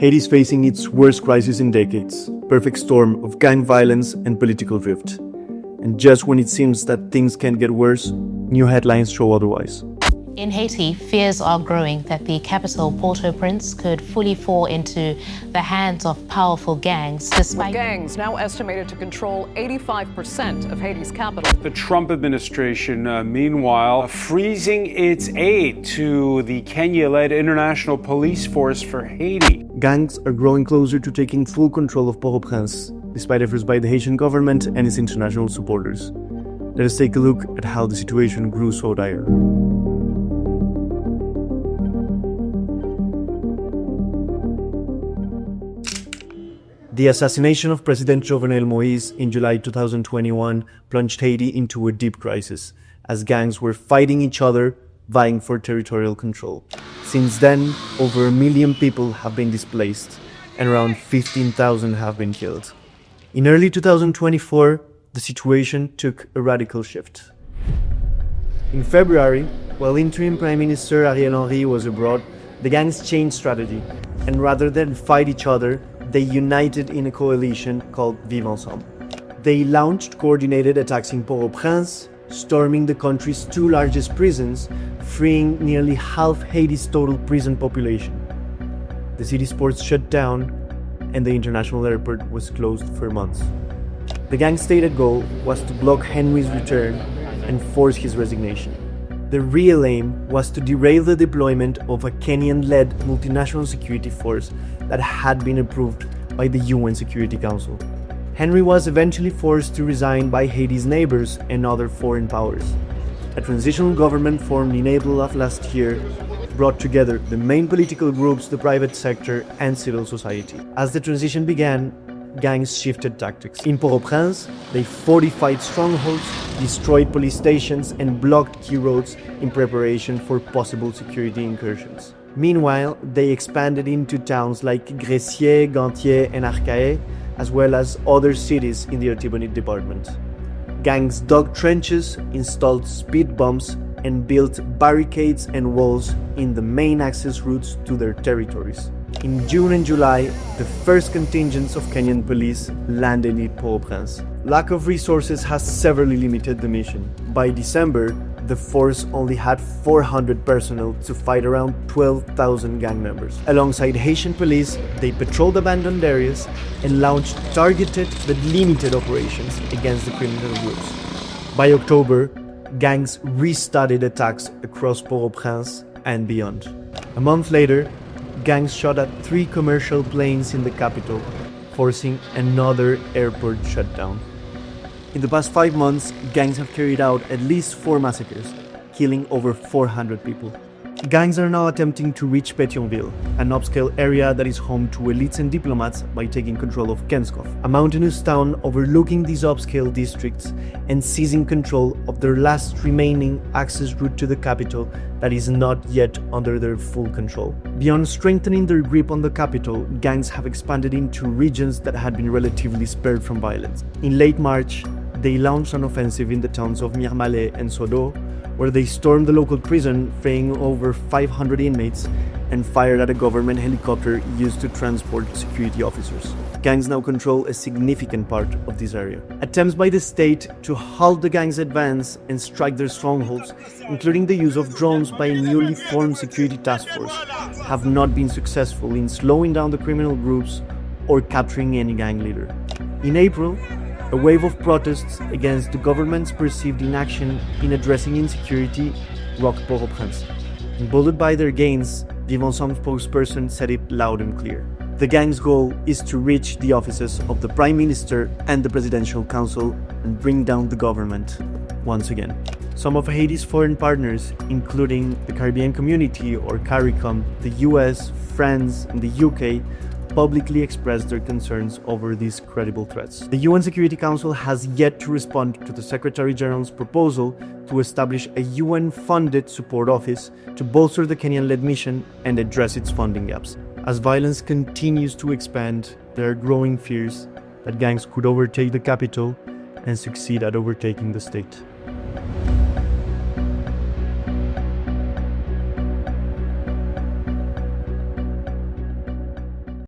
Haiti is facing its worst crisis in decades, perfect storm of gang violence and political drift. And just when it seems that things can't get worse, new headlines show otherwise. In Haiti, fears are growing that the capital, Port-au-Prince, could fully fall into the hands of powerful gangs, despite... Gangs now estimated to control 85% of Haiti's capital. The Trump administration, meanwhile, freezing its aid to the Kenya-led International Police Force for Haiti. Gangs are growing closer to taking full control of Port-au-Prince, despite efforts by the Haitian government and its international supporters. Let us take a look at how the situation grew so dire. The assassination of President Jovenel Moïse in July 2021 plunged Haiti into a deep crisis, as gangs were fighting each other, vying for territorial control. Since then, over 1 million people have been displaced, and around 15,000 have been killed. In early 2024, the situation took a radical shift. In February, while interim Prime Minister Ariel Henry was abroad, the gangs changed strategy, and rather than fight each other, they united in a coalition called Viv Ansanm. They launched coordinated attacks in Port-au-Prince, storming the country's 2 largest prisons, freeing nearly half Haiti's total prison population. The city's ports shut down, and the international airport was closed for months. The gang's stated goal was to block Henry's return and force his resignation. The real aim was to derail the deployment of a Kenyan-led multinational security force that had been approved by the UN Security Council. Henry was eventually forced to resign by Haiti's neighbors and other foreign powers. A transitional government formed in April of last year brought together the main political groups, the private sector, and civil society. As the transition began, gangs shifted tactics. In Port-au-Prince, they fortified strongholds, destroyed police stations, and blocked key roads in preparation for possible security incursions. Meanwhile, they expanded into towns like Gressier, Gantier, and Arcahaie, as well as other cities in the Artibonite department. Gangs dug trenches, installed speed bumps, and built barricades and walls in the main access routes to their territories. In June and July, the first contingents of Kenyan police landed in Port-au-Prince. Lack of resources has severely limited the mission. By December, the force only had 400 personnel to fight around 12,000 gang members. Alongside Haitian police, they patrolled abandoned areas and launched targeted but limited operations against the criminal groups. By October, gangs restarted attacks across Port-au-Prince and beyond. A month later, gangs shot at 3 commercial planes in the capital, forcing another airport shutdown. In the past 5 months, gangs have carried out at least 4 massacres, killing over 400 people. Gangs are now attempting to reach Pétionville, an upscale area that is home to elites and diplomats, by taking control of Kenskov, a mountainous town overlooking these upscale districts and seizing control of their last remaining access route to the capital that is not yet under their full control. Beyond strengthening their grip on the capital, gangs have expanded into regions that had been relatively spared from violence. In late March, they launched an offensive in the towns of Mirmalais and Sodo, where they stormed the local prison, freeing over 500 inmates, and fired at a government helicopter used to transport security officers. Gangs now control a significant part of this area. Attempts by the state to halt the gangs' advance and strike their strongholds, including the use of drones by a newly formed security task force, have not been successful in slowing down the criminal groups or capturing any gang leader. In April, a wave of protests against the government's perceived inaction in addressing insecurity rocked Port-au-Prince. Emboldened by their gains, the Ansanm spokesperson said it loud and clear. The gang's goal is to reach the offices of the Prime Minister and the Presidential Council and bring down the government once again. Some of Haiti's foreign partners, including the Caribbean Community or CARICOM, the US, France, and the UK, publicly expressed their concerns over these credible threats. The UN Security Council has yet to respond to the Secretary General's proposal to establish a UN-funded support office to bolster the Kenyan-led mission and address its funding gaps. As violence continues to expand, there are growing fears that gangs could overtake the capital and succeed at overtaking the state.